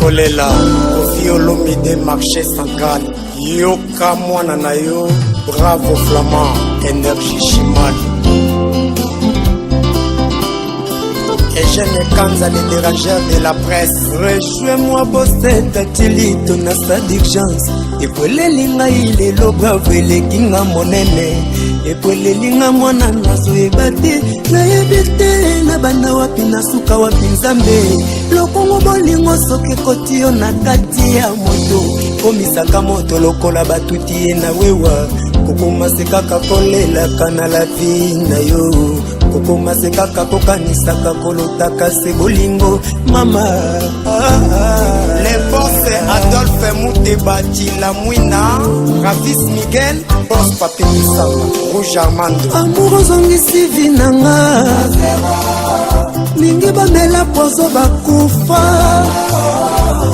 Kolela Kofi Olomide marché central Yoka mwana na yo bravo flamand énergie chimale Eugène Kanza les dérangeurs de la presse Rejoins-moi bossé tatili ton asa d'urgence Epwelelinga ilelo bravo elekinga monene Epwelelinga mwana nazo ebate Naebite na banda wapi na suka wapi nzambe Lokongo bolingo soke koti yo na kati ya moto Komisaka moto lokola batuti ye na wewa Kokomase kaka kolelaka na la vie na yo Kokomase kaka kokanisaka kolotaka se bolingo Mama Les boss Adolphe Mouteba Tila Mouina Ravis Miguel Boss Papi Misama Rouge Armando Amour zongisi vinanga Mingi bamela pozo bakufa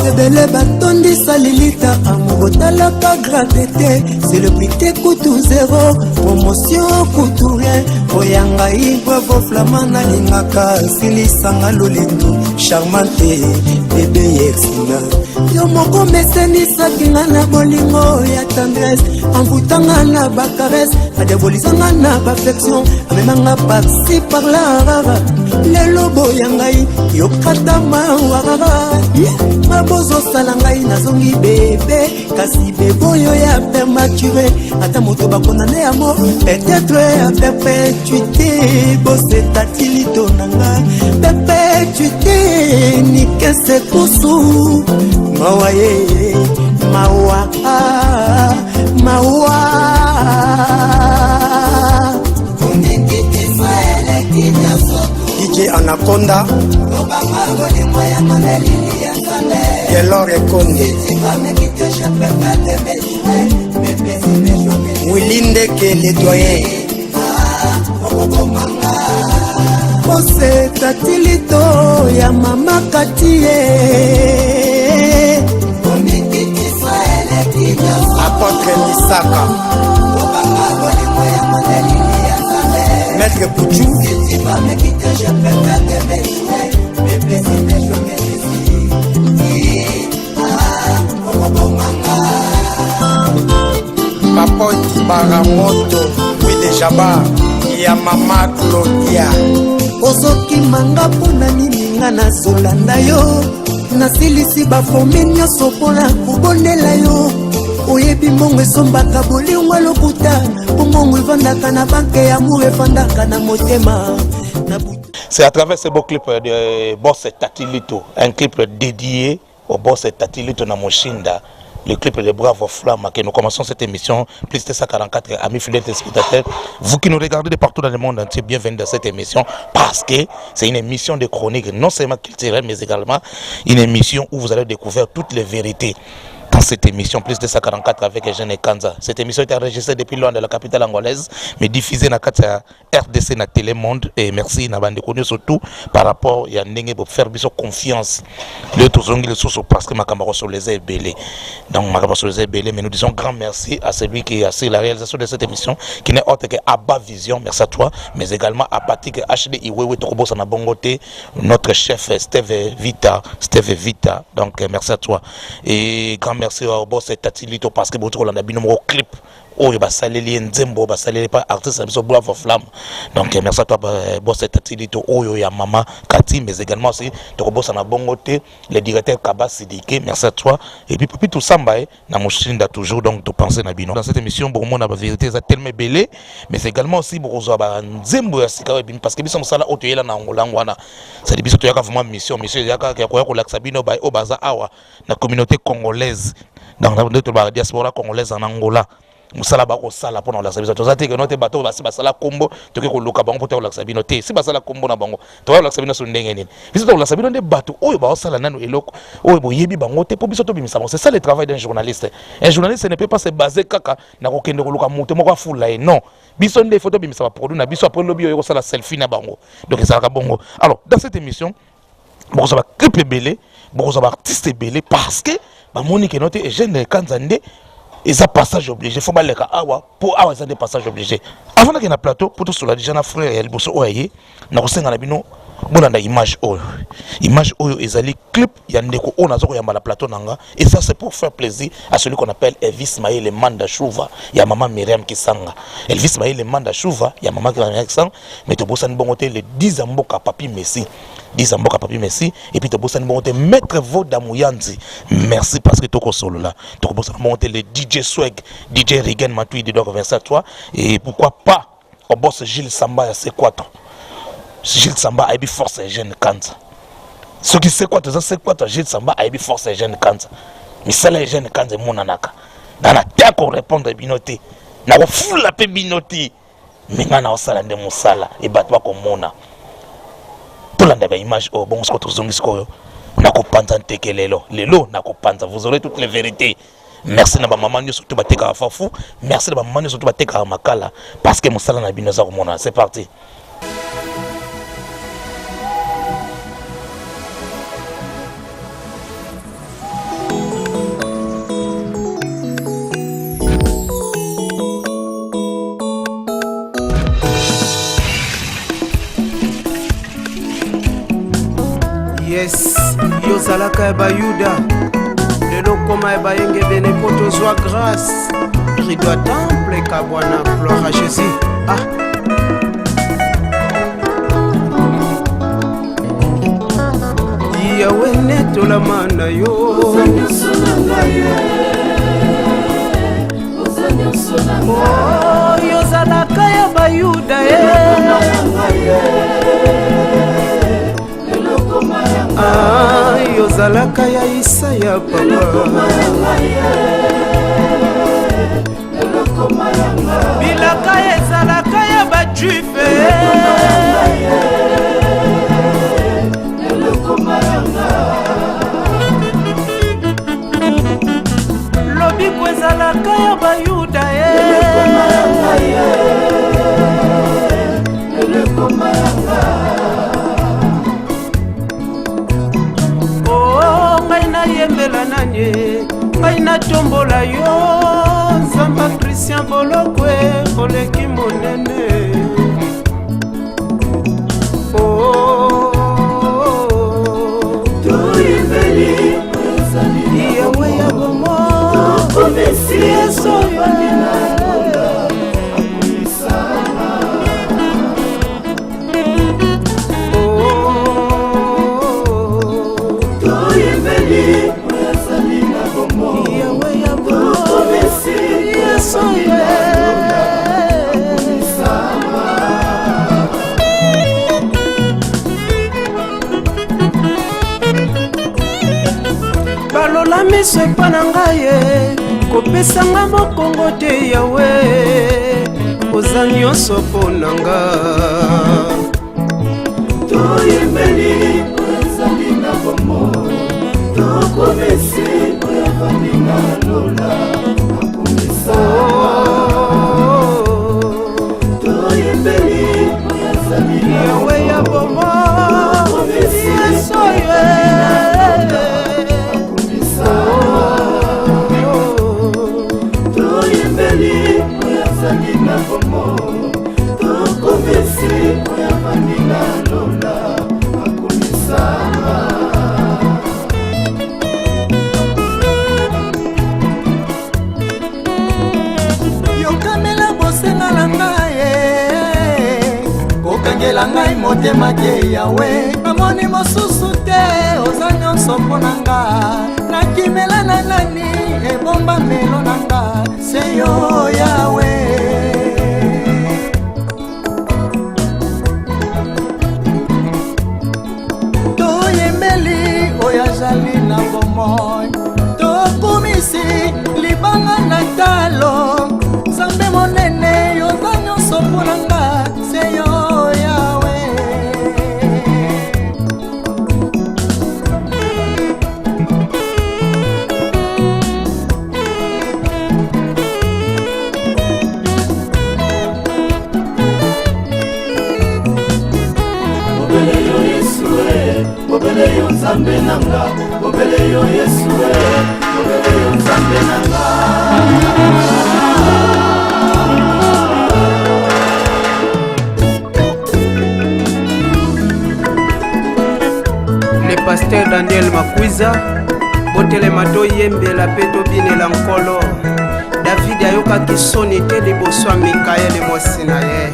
Ebele batondisa lilita Amour talaka gravité C'est le prix te coûte zéro Promotion coûte rien Oyanga bravo flamand na lingaka Silisanga lolendo Charmante bébé yexinga Yo moko mesenisaki nga na bolingo ya tendresse Envoutanga na bacaresse Adevolizanga na affection Amemanga par-ci par-là Lelo boya ngai Yo kata mawarara Mabozo sala ngai nazongi bébé Kasi beboyo ya prématuré Ata moto bakondane ya mort Peut-être à perpétuité Bosse tatilito nanga Perpétuité Nike se kusu Mawaye Mawa Mawa DJ Anaconda Gelore Konde Willindeke les doyens Ose tatilito ya mama katie Apôtre Misaka Maître Pouchou Papoti Baramoto Oui déjà bas Ya mama Claudia Ozoki manga pona nini nga na zolanda yo Nasilisi baforme nyonso pona kubonela yo Oyebi mongo esombaka bolingo lokuta Mongo evandaka na banke ya amour evandaka na motema C'est à travers ce beau clip de Boss Tatilito, un clip dédié au Boss Tatilito Namoshinda, le clip de Bravo Flamme, que nous commençons cette émission, plus de 144 amis fidèles téléspectateurs. Vous qui nous regardez de partout dans le monde entier, bienvenue dans cette émission, parce que c'est une émission de chronique, non seulement culturelle, mais également une émission où vous allez découvrir toutes les vérités. Dans cette émission, plus de 144 avec Eugène Kanza. Cette émission est enregistrée depuis loin de la capitale angolaise, mais diffusée dans la RDC, dans Télémonde. Et merci, n'a pas connu surtout par rapport à Ndenge pour faire confiance. Le Tozongi le sous parce que ma camarade sur les belé. Donc ma camarade sur les belé, mais nous disons grand merci à celui qui a assuré la réalisation de cette émission, qui n'est autre que Abba Vision. Merci à toi, mais également à Patrick HD Iwewe Tokobo Sanabongote, notre chef Steve Vita. Donc merci à toi et grand merci au boss Tatilito parce que beaucoup on a bien numéro clip oh il va saluer Nzembo va saluer pas artiste ça Bravo Flamme donc merci à toi boss Tatilito oh ya maman Kati mais également aussi to boss na bongote le directeur Kaba Sidike merci à toi et puis Papi tout samba na moshinda toujours donc to penser na bino dans cette émission bon mon la vérité ça tellement belé mais c'est également aussi pour ba Nzembo ya sika parce que biso mosala otoyela na Angola ngwana ça dit biso to yaka vraiment mission yaka ko laksa bino ba o baza awa na communauté congolaise dans la diaspora congolaise en Angola musala ba ko sala pona la sabisa to zate que note bato ba sala kombo to ke ko luka bango poto la sabino te si ba sala kombo na bango to la sabino so ndenge nini biso to la sabino nde bato oyo ba sala nanu eloko oyo boyebi bango te po biso to bimisa c'est ça le travail d'un journaliste. Un journaliste ne peut pas se baser kaka na ko kende ko luka mutu moko afula e non biso nde photo bimisa ba produit na biso après lobby yo sala selfie na bango donc ça ka bongo. Alors dans cette émission bon ça va clip belé bon ça va artiste belé parce que ba Monique note Eugène Kanza nde et ça passage obligé faut pas les cas awa pour awa ça des passages obligés avant qu'il y ait un plateau pour tout cela déjà na frère El Bosso oye na ko senga na bino bonanda image oyo ezali clip ya ndeko on azoko yamba la plateau nanga, et ça c'est pour faire plaisir à celui qu'on appelle Elvis Maïle Manda Chouva ya maman Myriam Kisanga. Elvis Maïle Manda Chouva ya maman Myriam Kisanga, mais to bossa bongote le 10 amboka papi Messi. 10 amboka papi Messi, et puis to bossa bongote maître Voda Mouyanzi. Merci parce que toko solo là. To bossa bongote le DJ Swag, DJ Regan Matui de donc Vincent toi, et pourquoi pas au boss Gilles Samba ya C4. Gilles Samba a eu force et jeune cancer. Ce qui c'est quoi, Gilles Samba a eu force et jeune cancer. Mais c'est les jeunes cancer, mon anaka. Dans la terre qu'on répond à Binoté. N'a pas fou la paix Binoté. Mais on a aussi la démonsala et battre comme mona. Tout le monde a image au bon scot aux zombies. N'a pas panza tekelelo. Lelo n'a pas panza. Vous aurez toutes les vérités. Merci na ba maman nous surtout bateka à Fafou. Merci na ba maman nous surtout bateka à Makala. Parce que mon sala na binoza comme mona. C'est parti. Yes, yo salaka eba yuda. Lelo koma eba yenge bene poto soit grâce. Rido à temple kabwana gloire à Jésus. Ah. Yawe neto la mana yo. Oh, yo salaka eba yuda Ah, yo zalaka ya Isaya papa bilaka ezalaka ya bajuife lobiko ezalaka ya bayuda yembela nanye baina tombola yo Zamba Christian Bolokwe oleki monene toyembeli yawe ya bomo tokomesi esoyona balola miso epa na ngai kopesanga mokongo te yawe oza nyonso mpo na nga toyembeli ezali na bomo tokomesi oyavandi na lola akomisa toyembeli ezali yawe ya bomo yesoye yokamela bosenga na ngai kokangela ngai motema te yawe namoni mosusu te oza nyonso mpo na nga nakimela na nani ebomba melo na nga se yo yawe toyembeli oyo azali na bomoi tokumisi libanga na talo Zambe monene yoza nyonso mpo na nga se yo yawe Obele yo Yesue, obele yo Nzambe nanga, obele yo Yesue, obele yo Nzambe nanga. Pasteur Daniel Makwiza botelema toyembela mpe tobinela nkolo. David ayokaki soni te liboso ya Mikaele mwasi na ye.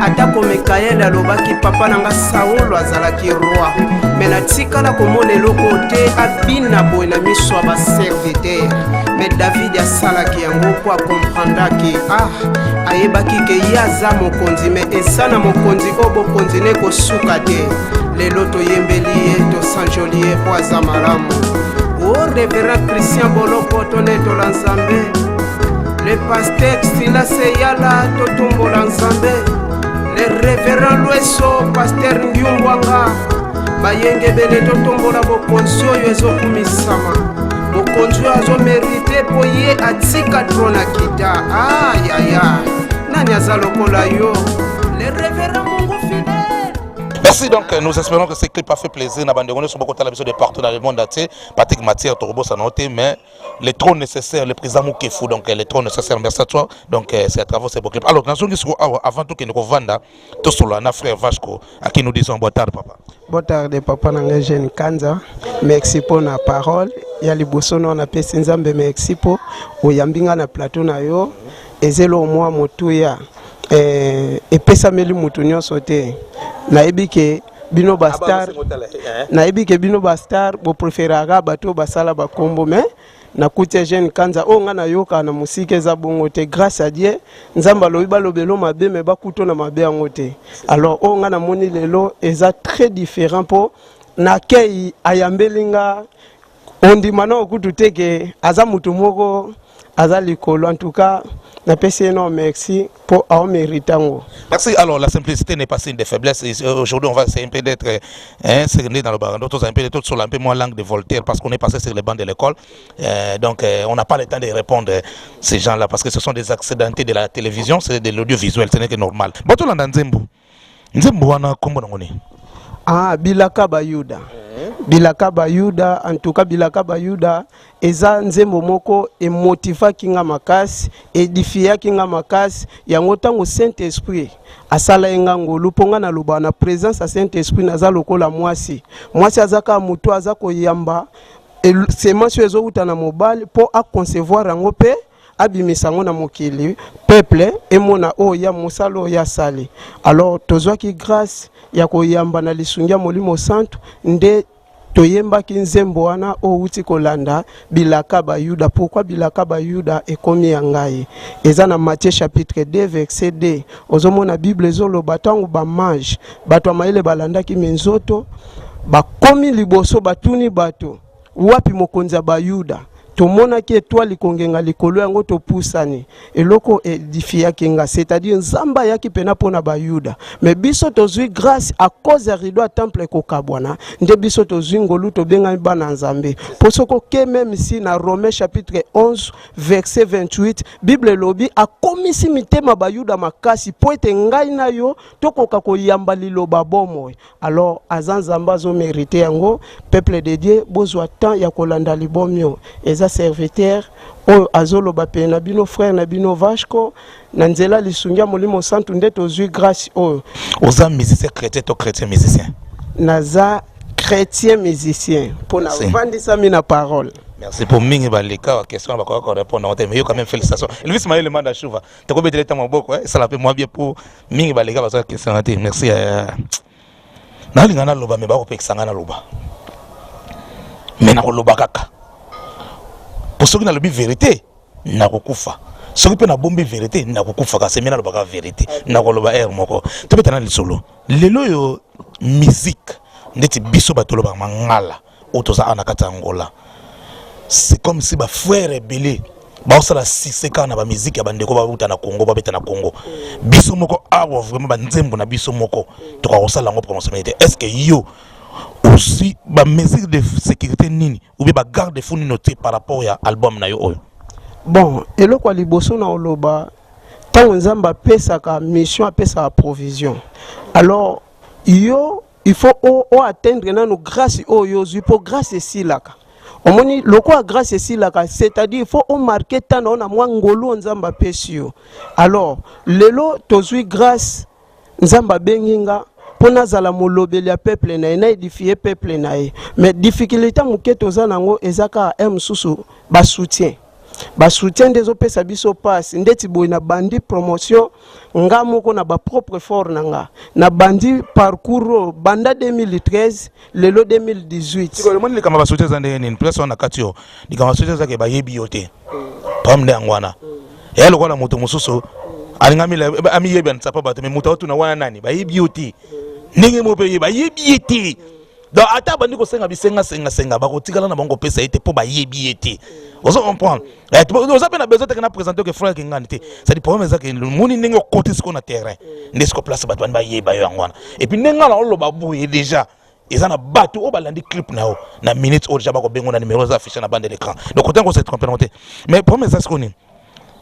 Atako Mikaele alobaki papa nanga Saulo azalaki roi, me natikala komona eloko te abina boye na miso ya baserviteur. Me David asalaki yango mpo akomprendaki ayebaki ke ye aza mokonzi, me eza na mokonzi oyo bokonzi ne kosuka te. Lelo toyembeli ye tosanjoli ye mpo aza malamu. O révérend Christian Boloko tonetola Nzambe, le pasteur Stila Seyala totumbola Nzambe, le révérend Lueso pasteur Ngiungwanga bayenge bele totumbola bokonzi oyo ezokumisama. Bokonzi oyo azomerite po ye atika trona kita. Ayaya nani aza lokola yo, le révérend Mungu fidèle. Merci, donc nous espérons que ce clip a fait plaisir. Nous avons sur beaucoup de partout dans le monde entier. Patrick Mathieu, Torobo, ça noté, mais les trop nécessaires, le président Moukefou, donc les trop nécessaires, merci à toi. Donc c'est à travers ces beaux clips. Alors, avant tout, que nous vendons, tout sur le frère Vachko, à qui nous disons bonne tarde, papa. Bonne tarde, papa, Nanga Jeune Kanza. Merci pour la parole. Il y a les bossons, on a fait Sinzambe, merci pour. Ou Yambinga na plateau na yo. Et c'est le mois Motouya. Et pesa meli mutunyo sote na ebike bino bastar na ebike bino bastar bo preferaga bato basala bakombo mais na kutia Jeune Kanza o nga na yoka na musike za bongo te grâce à Dieu nzamba loyiba lobelo mabe me bakuto na mabe ngote. Alors o nga na moni lelo eza très différent po na kei ayambelinga ondi mana okututeke aza mutu moko aza likolo. En tout cas merci pour avoir mérité. Merci. Alors, la simplicité n'est pas signe de faiblesse. Aujourd'hui, on va essayer un peu d'être serené dans le bar. D'autres un peu sur un peu moins langue de Voltaire parce qu'on est passé sur les bancs de l'école. Donc, on n'a pas le temps de répondre à ces gens-là parce que ce sont des accidentés de la télévision, c'est de l'audiovisuel, ce n'est que normal. Botolanda Nzembo. Nzembo wana kombo ngoni. Bilaka Bayuda. Bilaka Bayuda, en tout cas Bilaka Bayuda, eza nzembo moko emotiva kinga makasi, edifia kinga makasi, yango tango Saint-Esprit asala enga ngolu ponga na luba na présence à Saint-Esprit naza lokola mwasi. Mwasi azaka mutu azako yamba, c'est masio ezo utana mobile po a concevoir yango pe abimisango na mokili peuple emona oya musalo ya sali. Alors tozwa ki grâce ya koyamba na lisungia molimo santo nde toyemba ki nzembo wana o uti kolanda Bilaka Bayuda. Pourquoi Bilaka Bayuda ekomi yangai? Eza na Matthieu chapitre 2 verset 2. Ozomona Bible ezolo batangu ba mage bato amaile balanda ki menzoto bakomi liboso batuni bato wapi mokonzi ya Bayuda. Tomona ki étoile kongenga likolo yango topusani eloko edifia kinga, c'est-à-dire nzamba yaki pena pona Bayuda. Mais biso tozui grâce à cause ya rido temple kokabwana nde biso tozui ngolu to benga bana nzambe. Posoko ke même si na Romains chapitre 11 verset 28 Bible lobi a komisi mitema Bayuda makasi po ete ngai na yo tokoka koyamba liloba bomo. Alors azanzamba zo mérité yango peuple de Dieu bozwa temps ya kolanda libomyo. Eza serviteur o azolo bape na bino frère na bino Vachko na nzela lisungia molimo santu nde tozui grâce o. Oza musicien chrétien to chrétien musicien. Naza chrétien musicien pour na vandisa mina parole. Merci pour mingi balika wa question ba ko répondre mais yo quand même félicitations. Elvis Maël manda chouva. Te ko betele tamo boko ça la fait moi bien pour mingi balika ba so question ati. Merci na lingana loba me ba ko pekisanga na loba. Mais na ko loba kaka. Pour ceux qui n'ont pas la vérité, n'a pas kufa. Ceux qui n'ont pas la vérité, n'a pas kufa. C'est bien la vérité. N'a pas la moko. Tu peux t'en solo. Lelo musique, n'était biso batolo ba mangala. Otoza anakata Angola. C'est comme si ba frère belé. Ba osala 6 ans na ba musique ya bandeko ba uta na Congo ba beta na Congo. Biso moko awa vraiment ba nzembo na biso moko. To ka osala ngo promotionnalité. Est-ce que yo aussi ba mesure de sécurité nini ou bien ba garde fou noté par rapport à album na yo oyo? Bon, eloko kwa liboso na oloba tant nzamba pesa ka mission pesa provision. Alors yo il faut atteindre na no grâce oyo pour grâce ici là. Omoni loko a grâce ici là, c'est-à-dire il faut marquer tant on a moins ngolo nzamba pesio. Alors lelo tozui grâce nzamba benginga pona zala molobeli ya peuple na na édifier peuple na mais difficulté muketo za nango ezaka mususu ba soutien des opesa biso passe ndeti boy na bandi promotion nga moko na ba propre fort nanga na bandi parcours banda 2013 lelo 2018 siko le monde le kama ba soutien za ndeni place on a katio ni kama soutien za ke ba yebi yote pamde ngwana ya lo kola moto mususu alingamila ami yebi nsapa bato me moto tu na wana nani ba yebi yote ndenge mo pe ba yebi yote donc ata bandi ko senga bisenga ba ko tikala na bango pesa ete po ba yebi yote. Vous comprenez? Vous avez besoin de présenter que frère Kingante. C'est du problème que le monde n'est pas côté ce qu'on a terrain. N'est ce que place battu en baye baye en wana. Et puis n'est pas là on le babou est déjà. Ils en a battu au balandi clip nao. Na minutes au déjà ba ko bengo na numéro affiché na bande d'écran. Donc autant qu'on s'est trompé. Mais problème c'est ce qu'on est.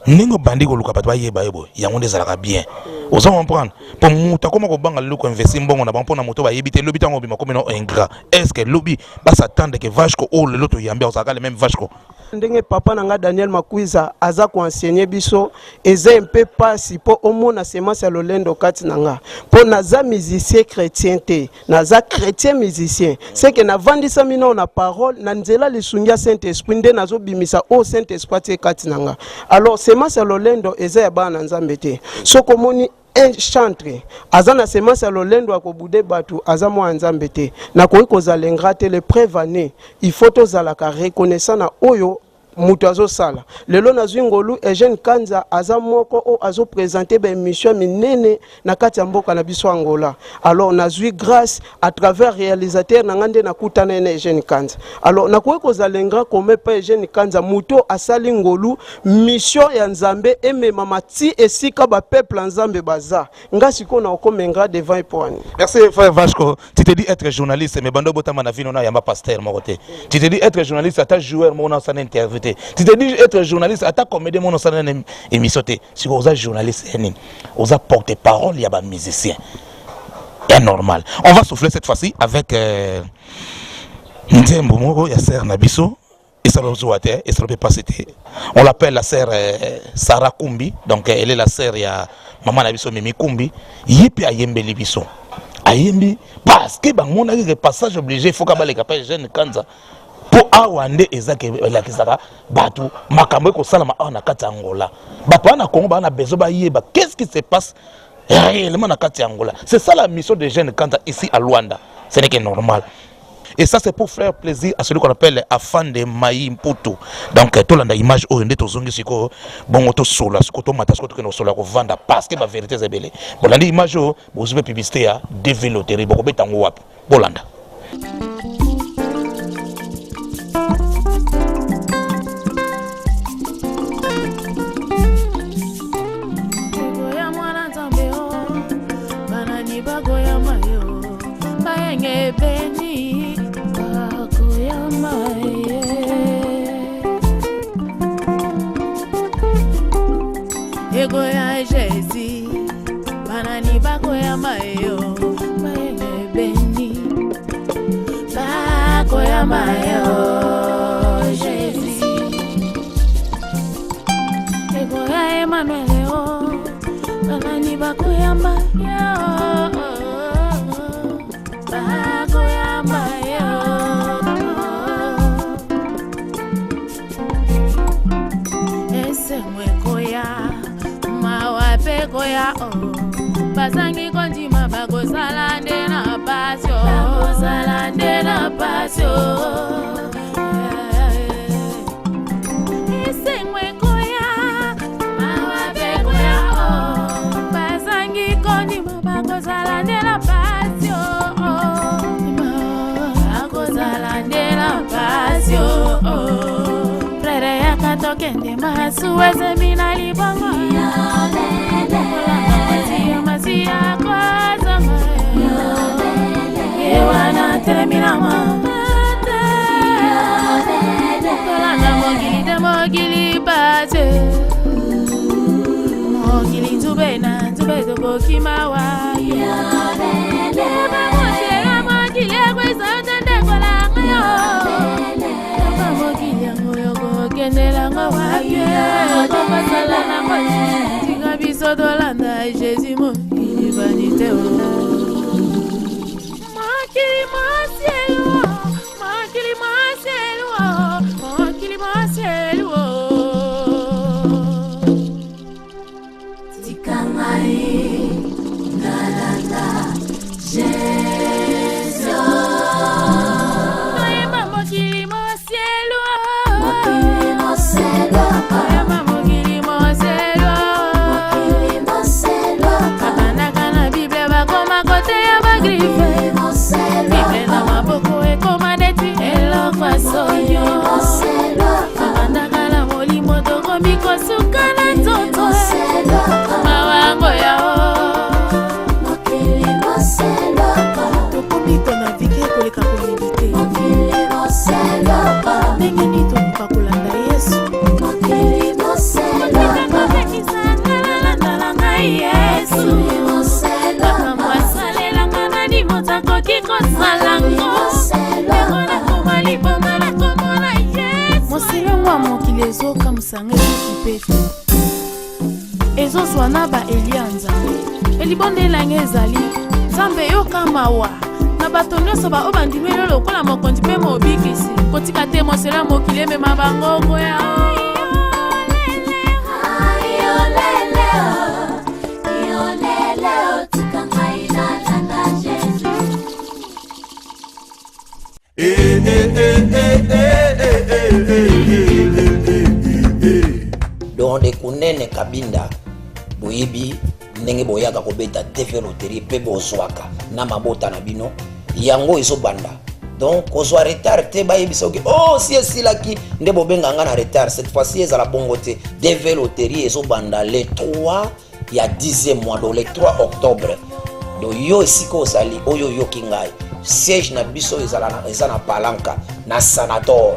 Ningo bandi ko luka batwa yeba yebo yango ndezalaka bien. Ozo comprendre pour muta koma ko banga luko investir mbongo na bampo na moto ba yebite lobi tango bima komeno ingrat. Est-ce que lobi ba s'attendre que vache ko o le loto yambia osaka le même vache ko. Ndenge papa nanga Daniel Makwiza aza ko enseigner biso eza un peu pasi po omona semence ya lolendo kati nanga. Po naza musicien chrétien te, naza chrétien musicien. C'est que na vandisa mino na parole na nzela lisungia Saint-Esprit nde nazo bimisa o Saint-Esprit te kati nanga. Alors semence ya lolendo eza ya bana nzambe te. Soko moni un chantre azana semence ya lolendo akobude batu azamo nzambe te na koiko zalengra te le prévané il faut tozalaka reconnaissant na oyo mutu azosala lelo nazwi ngolu Eugène Kanza aza moko o azo présenter ba émission minene na kati ya mboka na biso Angola. Alors nazwi grâce à travers réalisateur na ngande na kutana na Eugène Kanza. Alors na koiko zalengra comme pa Eugène Kanza muto asali ngolu mission ya nzambe emema mati esika ba peuple nzambe baza ngasi ko na okomenga devant epoani. Merci frère Vasco. Tu te dis être journaliste mais bando botama na vino na yamba pasteur mon côté. Tu te dis être journaliste ata joueur mon na sana interview. Tu te dis être journaliste ata comédien mon na sana émission te. Si vous êtes journaliste vous êtes porte-parole il y a ba musicien. C'est normal. On va souffler cette fois-ci avec Ndembo Moko ya sœur Nabiso. Et ça ne peut pas citer. On l'appelle la sœur Sarah Kumbi. Donc elle est la sœur ya maman Nabiso Mimi Kumbi. Yipi ayembe libiso. Ayembi parce que mon passage obligé il faut qu'abale capable jeune Kanza pour awande ezake la kisaka batu makambo ko sala ma na kati Angola. Batu na Congo ba na bezo ba yeba qu'est-ce qui se passe réellement na kati Angola. C'est ça la mission de jeune Kanza ici à Luanda. Ce n'est que normal. Et ça c'est pour faire plaisir à celui qu'on appelle Afan de Maï Mputu. Donc tout l'anda image au ndé tozongi siko bon to sola siko to mata siko to keno sola ko vanda parce que la vérité c'est belé. Bon l'anda image au vous avez publicité à développer boko betango wapi. Bolanda. Ego ya Jésus, banani bako ya mayo, maye beni, bako ya mayo, Jésus. Ego ya Emmanuel, banani bako ya mayo, bako ya mayo. Ese mweko ya Goya oh basangi konjima bagozalande na pasio bagozalande na pasio isengwe koya mawabe koya oh basangi konjima bagozalande na pasio bagozalande na pasio oh frere yakatoke ndema masuweze mina libongo Masia kwa zama Ewana termina mamata Kolanda mogili bate Mogili nzubena nzubezo kimawa Leba moshera mogili kwezotende kolanga yo Mogili yango yoko kendela nga wapye Kokosala na moshi Biso dolanda Jésus mo il vanité mosilongo ya mokili ezokamwisanga ezokipetu ezozwana ba elia nzambe elibondelanga ezali nzambe eyoka mawa na bato nyonso baoyo bandimeli lokola mokonzi mpe mobikisi kotika te moselo ya mokili emema bangongo ya donde kunene kabinda boyebi ndenge boyaka kobeta TV loterie pe bozwaka na mabota na bino yango ezobanda donc kozwa retard te bayebisa oke oh si esilaki nde bobenganga na retard cette fois-ci ezala bongo te TV loterie ezobanda le 3 ya 10e mois do le 3 octobre do yo esika ozali oyo yoki ngai siège na biso eza na palanka na sanator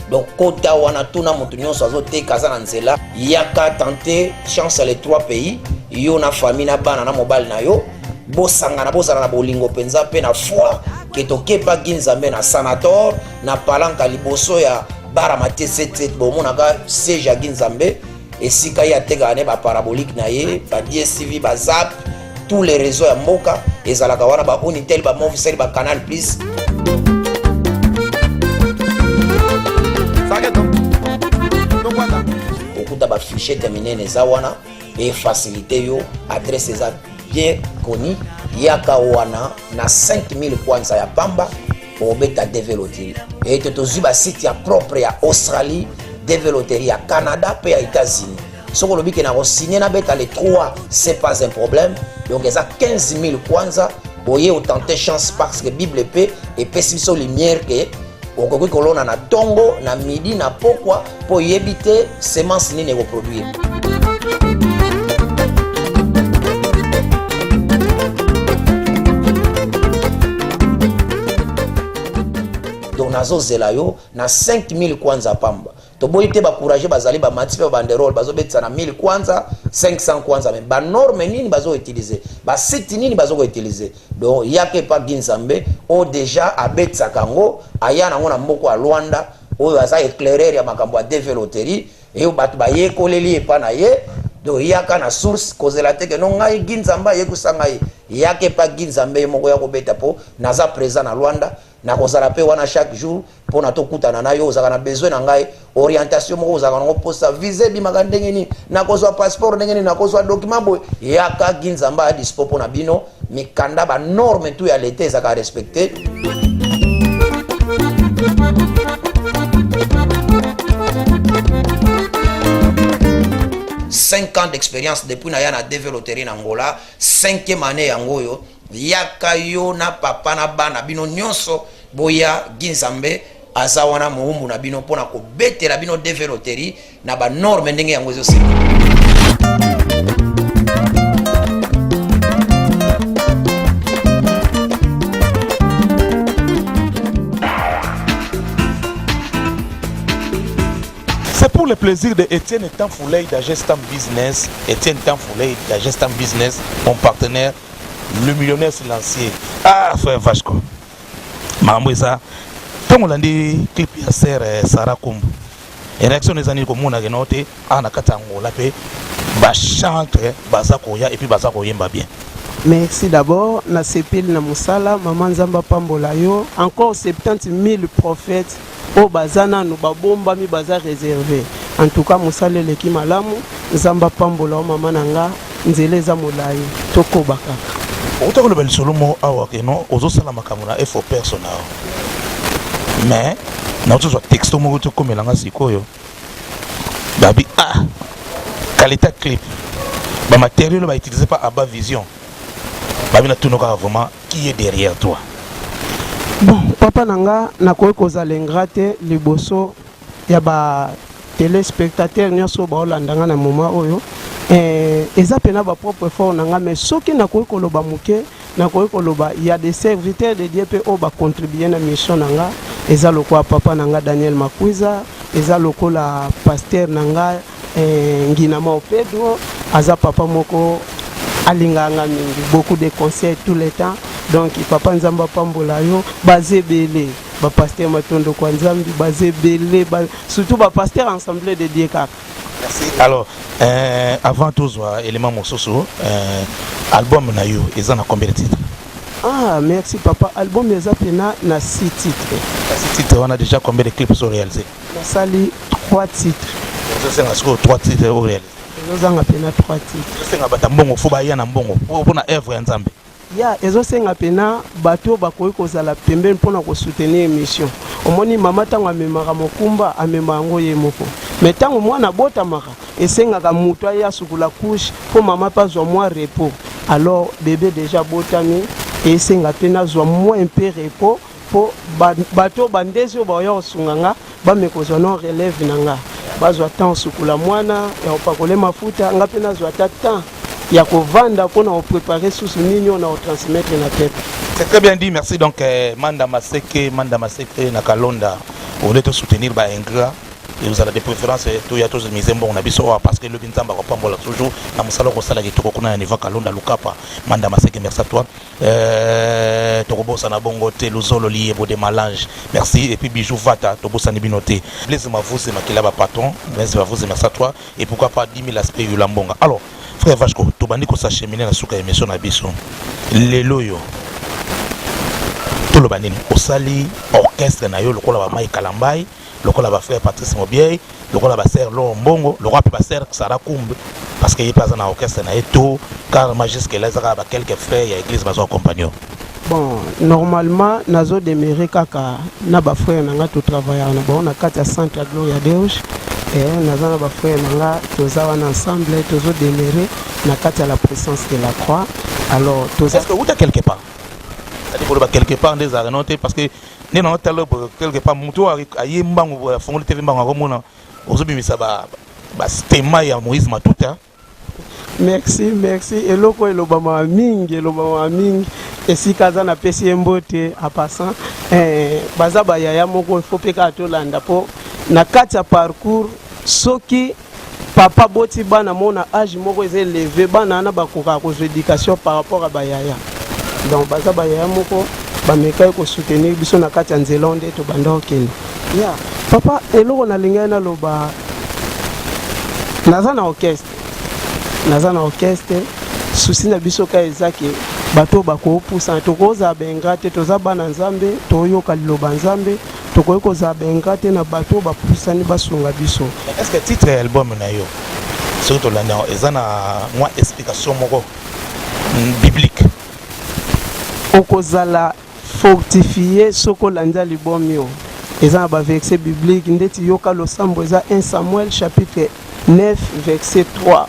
donc kota wana tuna mutu nyonso azoteka aza na nzela yaka tenter chance les 3 pays yo na famille na bana na mobali na yo bosangana bozala na bolingo penza pe na foi ke tokepa ginzambe na sanator na palanka liboso ya bara matesete bomonaka siège ya ginzambe esika ye ateka ne ba parabolique na ye ba DSTV ba Zap tous les réseaux ya mboka ezalaka wana ba Unitel ba Movistar ba Canal Plus okuta ba fichier terminé neza wana et facilité yo adresse eza bien connu yaka wana na 5000 kwanza ya pamba obeta TV loterie et tozwi ba site ya propre ya Australie TV loterie ya Canada pe ya États-Unis soko lobiki na signer na beta les 3 c'est pas un problème donc eza 15000 kwanza boye tenter chance parce que Bible paix et pesiso lumière que okoki kolona na tongo na midi na pokwa po yebite semence nini reproduire donc nazo zela yo na 5000 kwanza pamba to boyi te ba courage bazali ba matipe ba banderole bazo betsa na 1000 kwanza 500 kwanza mais ba norme nini bazo utiliser ba site nini bazo ko utiliser donc yake pa ginzambe o déjà abetsa kango aya na ngona mboko a Luanda o aza éclairer ya makambo ya TV loterie et bat ba ye koleli epa na ye donc yaka na source kozela te ke no ngai ginzamba ye kusanga ye yake pa ginzambe moko ya ko beta po naza présent na Luanda na kozala pe wana chaque jour pour na tokutana na yo ozaka na besoin na ngai orientation moko ozaka na posta visa bimaka ndenge ni na kozwa passeport ndenge ni na kozwa document boy yaka ginzamba a dispo na bino mikanda ba norme tout ya l'été ezaka respecter. Cinq ans d'expérience depuis na ya na TV loterie na Angola 5e année yango yo yaka yo na papa na bana bino nyonso boya ginzambe aza wana muumbu na bino pona ko betela bino TV loterie na ba norme ndenge yango zo sima. C'est pour le plaisir de Étienne Tanfouley d'Agestam Business. Étienne Tanfouley d'Agestam Business, mon partenaire, le millionnaire silencieux. Ah, frère Vachko. Mamouza, tant on a dit clip ya sœur Sarah Kumbu. Et réaction des années comme on a noté, on a katango la paix, ba chante, bazako ya et puis bazako yemba bien. Merci d'abord, na sepil na musala, maman Zamba Pambola yo, encore 70 000 prophètes. O bazana no babomba mi baza réservé. En tout cas musale leki malamu Zamba Pambola o mama nanga nzele za molai toko bakaka. Otako le bel solomo awa ke no ozo sala makamuna effort personnel. Mais na ozo so texto mo to komelanga sikoyo. Babi qualité clip. Ba matériel ba utilisé par Abba Vision. Babi na tunoka vraiment qui est derrière toi. Bon, papa nanga nakoki kozala ingrate liboso ya ba téléspectateur nyonso baolandanga na moment oyo eza pena ba propre effort nanga mais soki nakoki koloba muke nakoki koloba il y a des serviteurs de Dieu pe o ba contribuer na mission nanga eza lokola papa nanga Daniel Makwiza eza lokola pasteur nanga Nginama Pedro aza papa moko alinganga mingi beaucoup de conseils tout le temps donc papa nzamba pambola yo bazebele ba pasteur matondo kwa nzambi bazebele surtout ba pasteur ensemble de Dieu kaka. Merci. Alors avant tout élément mososo album na yo ezana combien de titres? Ah merci papa, album eza pena na 6 titres. 6 titres, on a déjà combien de clips sont réalisés? Na sali 3 titres. C'est un 3 titres réalisés. Ezozanga pena 3 titres. C'est un batambongo faut ba yana mbongo pour na œuvre ya nzambe. Ya ezosenga pena bato bakoki kozala pembeni mpona kosoutenir émission. Omoni mama ntango amemaka mokumba amema yango ye moko. Mais ntango mwana abotamaka esengaka moto aye asukula couche mpo mama mpe azwa mwa repos. Alors bébé déjà botami esenga pena azwa mwa mpe repos mpo bato bandezi oyo baoya kosunga nga bamekozwa non relève na nga bazwa temps osukula mwana ya kopakole mafuta nga mpe nazwa ata temps ya kovanda mpona kopréparer susu nini oyo na kotransmettre na tête. C'est très bien dit, merci. Donc Manda Maseke na Kalonda on est soutenir ba ingrat et vous avez des préférences tout ya tous mis bon na biso parce que le binzamba ko pambola toujours na musala ko sala kitoko kuna niveau Kalonda Lukapa. Manda Maseke, merci à toi. Tokobosa na bongo te luzolo lié bo de malange. Merci. Et puis Bijou Vata tobosa ni binoté. Laissez-moi vous c'est makila ba patron. Merci à toi et pourquoi pas 10 000 aspects yulambonga. Alors frère Vachko, to bandi ko s'acheminer na suka émission na biso. Lelo yo. Tout le banini osali orchestre na yo lokola ba Mai Kalambai, lokola ba frère Patrice Mobiei, lokola ba sœur Lombongo, lokola ba sœur Sara Kumbe parce que il passe na orchestre na eto car majesque là ça ba quelques frères ya église bazo compagnon. Bon, normalement nazo demeurer kaka na ba frère nanga to travailler na ba na kati ya centre Gloria Deus et nazo na ba frère nanga toza wana ensemble tozo demeurer na kati ya la présence de la croix. Alors toza est-ce que vous êtes quelque part? C'est-à-dire quelque part des arenotés parce que nous avons quelque part muto aye mbango fongo TV mbango komona ozobimisa ba stéma ya Moïse Matuta. Merci eloko elobama mingi esika za na pesi mbote a passant baza ba yaya moko faut peka tolanda po na kati ya parcours soki papa boti bana mona âge moko eze élevé bana na bakoka ko éducation par rapport à bayaya. Donc baza bayaya moko bameka ko soutenir biso na kati ya nzela onde to banda okende. Ya papa eloko na linga na loba naza na orchestre souci na biso ka ezaki bato bako pusa to koza benga te toza bana nzambe toyoka liloba nzambe to koza benga te na bato ba pusani basunga biso. Est-ce que titre album na yo surtout là ezana moi explication moko biblique okozala fortifié soko landa libomio ezana ba verset biblique ndeti yoka losambo eza 1 Samuel chapitre 9 verset 3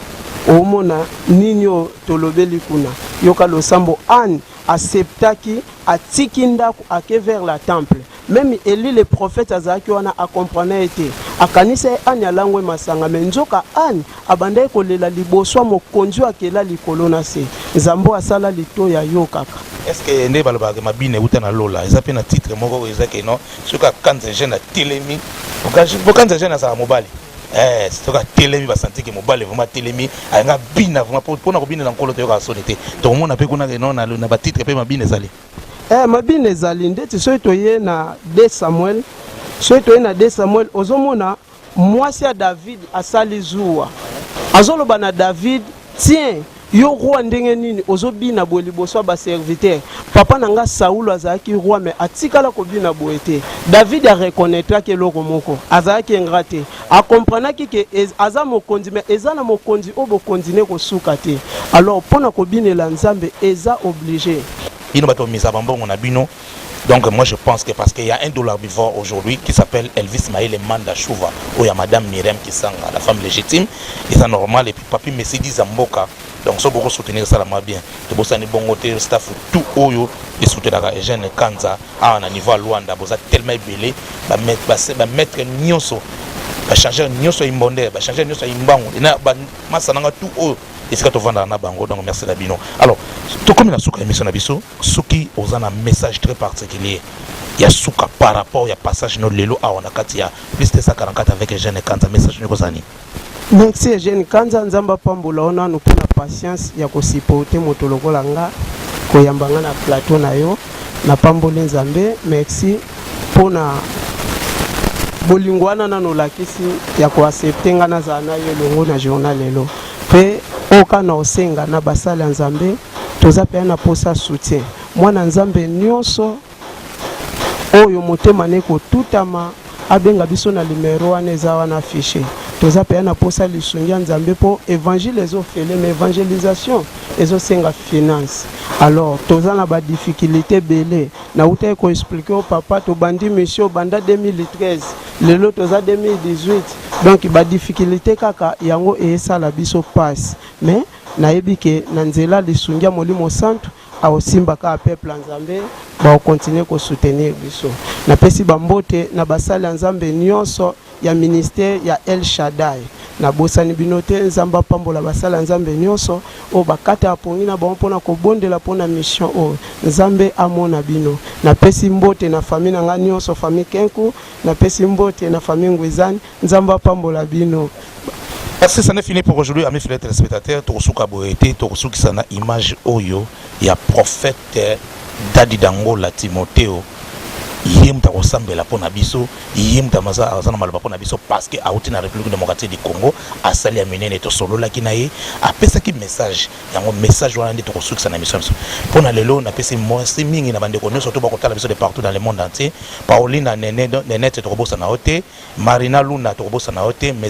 omona ninyo tolobeli kuna yoka losambo an acceptaki atiki ndako ake vers la temple. Même Élie le prophète azaki wana a comprendre été akanisa an ya langwe masanga menzoka an abandai kolela liboso mokonzi akela likolo na se nzambo asala lito ya yo kaka. Est-ce que ndé baloba ke mabine uta na lola ezape na titre moko ezaki non suka kanze jeune telemi bokanze jeune sa mobali suka telemi ba santi ke mobali vraiment telemi anga bina vraiment pour na kobina na nkolo to yoka sonité to mona pe kuna non na ba titre pe mabine ezali mabine ezali ndeti so toye na 2 Samuel so toye na 2 Samuel ozomona mwasi ya David asali zuwa azoloba na David tiens yo roi ndenge nini ozobina bo liboso ba serviteur papa nanga Saul azaki roi mais atikala ko bina boete David a reconnaître que loko moko azaki ingrate a comprendre que aza mokonzi mais ezana mokonzi obo continuer ko suka te alors pona ko binela nzambe eza obligé bino bato misa bambongo na bino. Donc moi je pense que parce qu'il y a un dollar vivant aujourd'hui qui s'appelle Elvis Maïle Manda Chouva ou il y a madame Myriam Kisanga la femme légitime et c'est normal et puis papi Messi Zamboka donc ça beaucoup soutenir ça la bien to bosani bongo te staff tout oyo et soutenir la jeune Kanza à un niveau Luanda boza tellement belé ba mettre nyonso ba changer nyonso imbonde ba changer nyonso imbango ina ba masananga tout oyo et c'est quand on vend na bango donc merci la bino. Alors tout comme la souka émission na biso souki ozana un message très particulier ya souka par rapport ya passage no lelo a on a katia plus de 144 avec jeune Kanza message niko zani. Merci jeune Kanza nzamba pambola ona nous pour la patience ya ko supporter moto lokola nga koyambanga na plateau na yo na pamboli nzambe. Merci pona bolingwana nano lakisi ya koaccepte nga nazala na yo longo na journal lelo pe oka na osenga na basala nzambe toza pe na posa soutien mwana nzambe nyonso oyo motema neko tutama abenga biso na numero wana eza wana affiché toza pe na posa lisungia nzambe po évangile ezofele mais évangélisation ezosenga finance. Alors toza na ba difficulté belé na uta ko expliquer au papa to bandi mission banda 2013 lelo toza 2018 donc ba difficulté kaka yango esala biso passe mais nayebi ke na nzela lisungia molimo santo aosimba ka peuple nzambe ba continuer ko soutenir biso na pesi bambote na basala nzambe nyonso ya ministère ya El Shaddai na bosani binote nzamba pambola basala nzambe nyonso o bakata apongi na bon pona ko bondela pona mission o nzambe amona bino na pesi mbote na famille na nga nyonso famille Kenku na pesi mbote na famille Ngwezani nzamba pambola bino. Merci, ça n'est fini pour aujourd'hui, amis fidèles téléspectateurs. Tokosuka Boete, Tokosuki sana image oyo ya prophète Dadi Dangola Timotheo. Yem ta ressemble pona biso, yem ta maza azana malaba pona biso parce que auti na République démocratique du Congo asali amenene to solo la kinaye apesa ki message yango message wana ndi tokosuki sana mission pona lelo na pesa mo mingi na bande kono surtout bakotala biso de partout dans le monde entier. Pauline Nene to kobosa na hote, Marina Luna to kobosa na hote, mais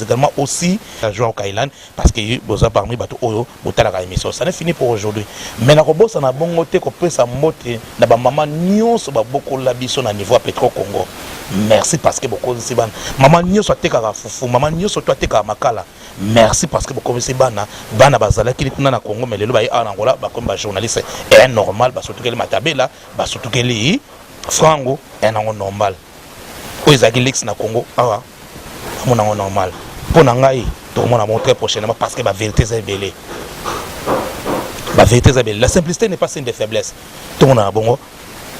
également aussi Joao Kailan parce que boza parmi bato oyo botala ka émission. Ça n'est fini pour aujourd'hui. Mais na kobosa na bongo te ko pesa mote na ba mama nyonso ba boko biso na niveau Petro Congo. Merci parce que beaucoup de bana maman nyoso ateka fufu maman nyoso to ateka makala. Merci parce que beaucoup de bana bazala ki na Congo mais lelo ba en Angola ba comme ba journaliste est normal ba surtout que le matabela ba surtout que li frango est normal. Oizaki lex na Congo awa mona normal. Pona ngai to mona montrer prochainement parce que ba vérité est belée. La vérité est belle. La simplicité n'est pas signe de faiblesse. Tout le monde a bon.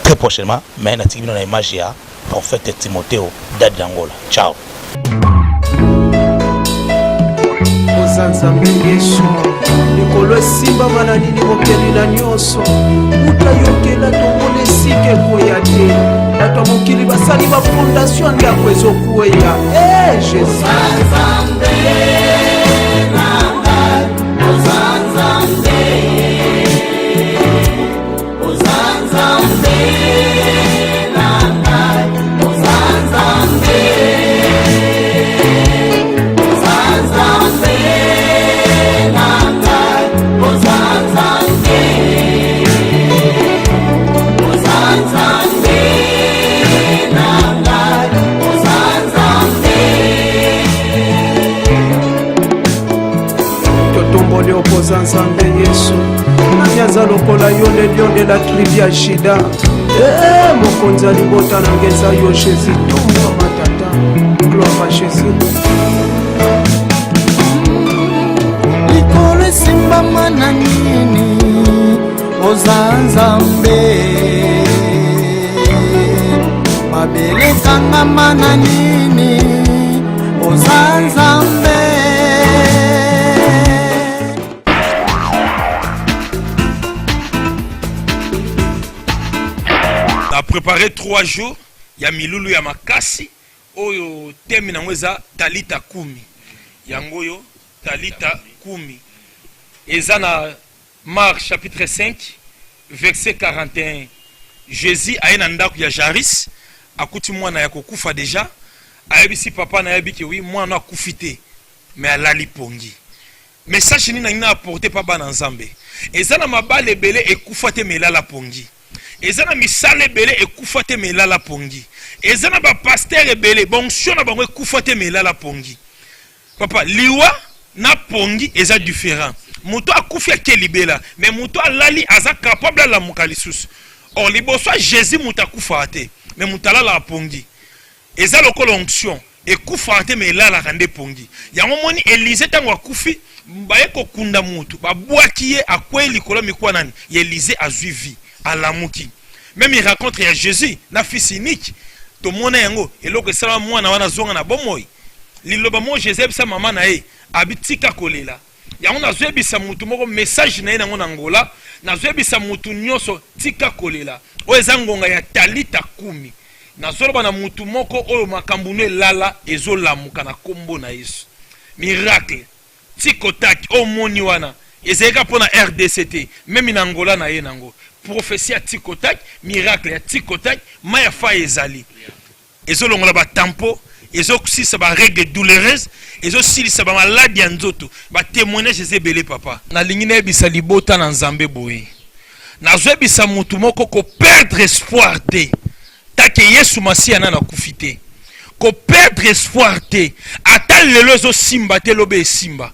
Très prochainement, mais na tikino na image ya prophète Timotheo Dadi Dangola. Ciao. Ozanzambe Yesu likolo simba mananini mokeli na nyonso utayokela tongole sike koya te bato mokili basali ba fondation ndako ezokuya Jésus Nzambe Yesu nyanza lokola yonde lyonde la tribu ya shida mokonzi alibota na ngeza yo Jésus tumba matata gloire à Jésus likolo simba mana nini ozanzambe mabele kanga mana nini ozanzambe. Préparé 3 jours, ya milulu ya makasi oyo temi na ngweza Talita Kumi. Yango yo Talita Kumi. Eza na Marc chapitre 5 verset 41. Jésus aena ndako ya Jaris akuti mwana ya kokufa deja ayebisi papa na yebiki wi mwana akufite mais alali pongi. Message ni na apporter pa bana nzambe. Eza na mabale belé ekufa te melala pongi. Ezana misale belé ekufa te melala pongi. Ezana ba pasteur ebele bonction na bango ekufa te melala pongi. Papa liwa na pongi eza différent. Muto akufi akelibela mais muto alali aza capable la mukalisusu. Or liboso Jésus mutakufa te mais mutala la pongi. Eza lokolo onction ekufa te melala rande pongi. Yango moni Élisée tango akufi baye kokunda mutu babwaki ye akweli kola mikwa nani Élisée azuivi alamuki. Même il raconte à Jésus na fils unique to mona yango eloko sala mwana wana zonga na bomoi liloba mo Jésus sa maman na ye abitika kolela yango nazoyebisa mutu moko message na ye nango na ngola nazoyebisa mutu nyonso tika kolela oyo eza ngonga ya talita kumi nazoloba na mutu moko oyo makambo no elala ezolamuka na kombo na Yesu miracle tikotaki omoni wana ezalika mpo na RDCT meme na ngola na ye nango prophétie ya tikotaki miracle ya tikotaki maya fa ezali ezolongola batampo ezosilisa barègle douloureuse ezosilisa bamaladi ya nzoto batémoignage ezebele papa nalingi nayebisa libota na nzambe boye nazoyebisa mutu moko koperdre espoir te take Yesu masiya nana akufi te koperdre espoir te ata lelo ezosimba te lobe esimba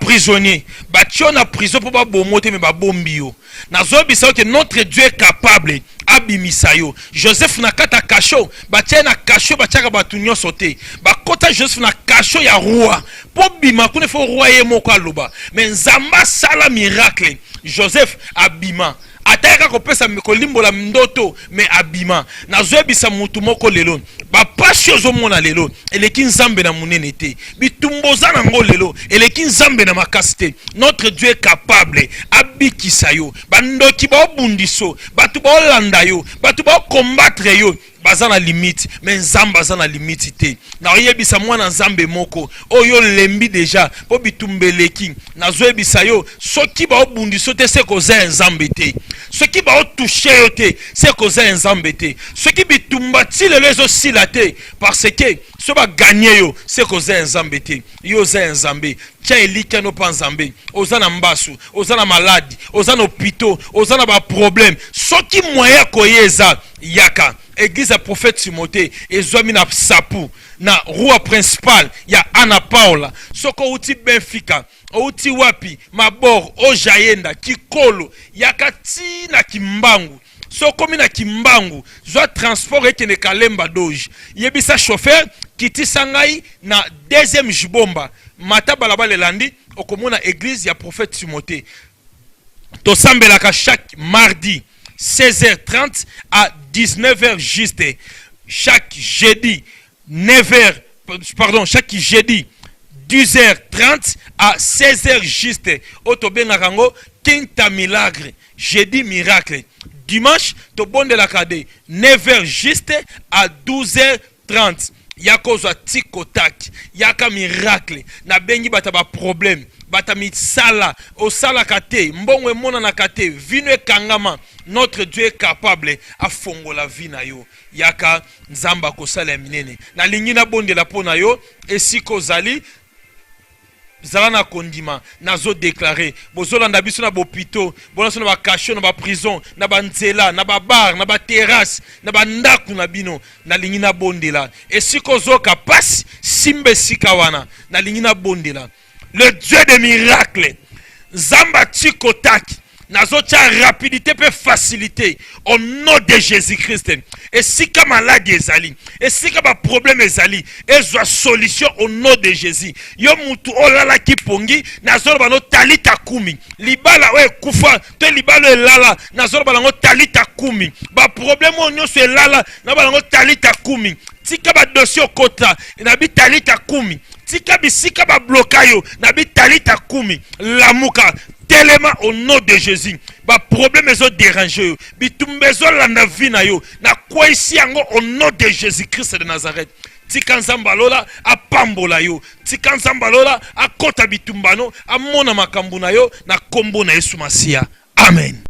prisonnier batio na prison pour babomo te me babombi yo nazoyebisa que notre Dieu est capable abimisa yo Joseph na kata kasho batia na kasho batiaka batu nyonso te bakota Joseph na kasho ya roi po bima kuna fo roi ye moko aloba mais nzamba sala miracle Joseph abima ataka kopesa kolimbola ndoto me abima nazoyebisa mutu moko lelo bapasi ozomona lelo eleki nzambe na munene te bitumboza nango lelo eleki nzambe na makasi te notre Dieu est capable abikisa yo bandoki baobundiso batu baolanda yo batu baocombattre yo baza na limite mais nzambe aza na limite te naoyebisa mwana nzambe moko oyo lembi deja po bitumbeleki nazoyebisa yo soki baobundiso te se koza nzambe te soki baotouche yo te se koza nzambe te soki bitumbati lelo ezosila te parce que so baganye yo se koza nzambe te yo za nzambe tia elika no pa nzambe oza na mbasu oza na maladi oza na hôpital oza na baproblème soki moyen koyeza yaka église à prophète Timothée ezwami na sapu na roi principal ya Ana Paula soko uti Benfica uti wapi mabor ojayenda kikolo yakati na kimbangu soko mina kimbangu zwa transport ekene kalemba doge yebisa chauffeur kiti sangai na deuxième jibomba mata balabala landi okomona église ya prophète Timothée tosambelaka chaque mardi 16h30 à 19h juste. Chaque jeudi 10h30 à 16h juste. Otobengarango Quinta Milagre, jeudi miracle. Dimanche, to bon de la cade 9h juste à 12h30. Yako za tikotak, yaka miracle. Na bengi bataba problème. Batami sala, o sala kate, mbongwe mona na kate, vino kangama. Notre Dieu est capable à fongo la vie na yo. Yaka nzamba ko sala minene. Na lingina bonde la pona yo, esiko zali zala na kondima nazo déclarer bozolanda biso na bopito bonaso na bakasho na ba prison na ba nzela na ba bar na ba terrasse na ba ndaku na bino na lingina bondela esiko zoka passe simbe sikawana na lingina bondela le Dieu des miracles zamba tikotaki nazotia rapidité pe facilité au nom de Jésus-Christ. Et si comme maladie ezali, et si comme problème ezali, ezwa solution au nom de Jésus. Yo mutu olala ki pongi, nazolo bano talita kumi. Libala we kufa, te libala lala, nazolo bano talita kumi. Ba problème onyo se lala, na bano talita kumi. Tika ba dossier kota, na bi talita kumi. Tika bisika ba blokayo, na bi talita kumi. Lamuka tellement au nom de Jésus. Ba problème ezo déranger. Bitumbezo landa vie na yo. Na kwa isi yango au nom de Jésus-Christ de Nazareth. Tika nzambalola a pambola yo. Tika nzambalola a kota bitumbano a mona makambu na yo na kombo na Yesu Masiya. Amen.